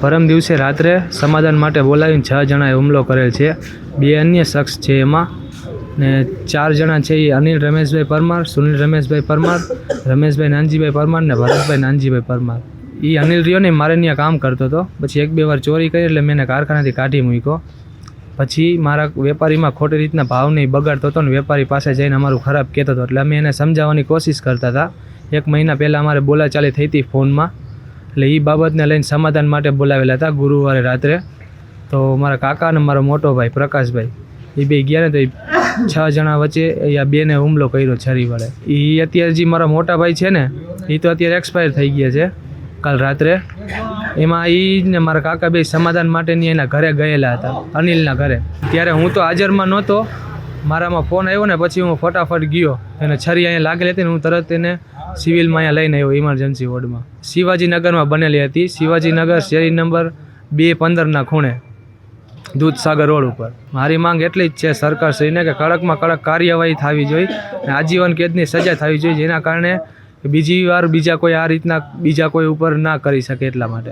પરમ દિવસે રાત્રે સમાધાન માટે બોલાવીને 6 જણાએ હુમલો કરેલ છે। 2 અન્ય શખ્સ છે એમાં, ને 4 જણા છે એ અનિલ રમેશભાઈ પરમાર, સુનિલ રમેશભાઈ પરમાર, રમેશભાઈ નાનજીભાઈ પરમાર ને ભરતભાઈ નાનજીભાઈ પરમાર। એ અનિલ રહ્યો ને મારે ત્યાં કામ કરતો હતો, પછી 1-2 વાર ચોરી કરી એટલે મેં એને કારખાનાથી કાઢી મૂક્યો। પછી મારા વેપારીમાં ખોટી રીતના ભાવ નહીં બગાડતો હતો ને વેપારી પાસે જઈને અમારું ખરાબ કહેતો હતો, એટલે અમે એને સમજાવવાની કોશિશ કરતા હતા। 1 મહિના પહેલાં અમારે બોલાચાલી થઈ હતી ફોનમાં, એટલે એ બાબતને લઈને સમાધાન માટે બોલાવેલા હતા ગુરુવારે રાત્રે। તો મારા કાકા અને મારો મોટો ભાઈ પ્રકાશભાઈ એ બે ગયા ને, તો એ 6 જણા વચ્ચે એ 2ને હુમલો કર્યો છરી વડે। એ અત્યારે જે મારા મોટા ભાઈ છે ને એ તો અત્યારે એક્સપાયર થઈ ગયા છે કાલ રાત્રે। એમાં એ ને મારા કાકા બે સમાધાન માટેની એના ઘરે ગયેલા હતા, અનિલના ઘરે। ત્યારે હું તો હાજરમાં નહોતો, મારામાં ફોન આવ્યો ને પછી હું ફટાફટ ગયો, એને છરી અહીંયા લાગેલી હતી ને હું તરત એને સિવિલમાં અહીંયા લઈને આવ્યો ઇમરજન્સી વોર્ડમાં। શિવાજીનગરમાં બનેલી હતી, શિવાજીનગર શેરી નંબર 215ના ખૂણે દૂધસાગર રોડ ઉપર। મારી માંગ એટલી જ છે સરકારશ્રીને કે કડકમાં કડક કાર્યવાહી થવી જોઈએ અને આજીવન કેદની સજા થવી જોઈએ, જેના કારણે બીજી વાર બીજા કોઈ આ રીતના બીજા કોઈ ઉપર ના કરી શકે એટલા માટે।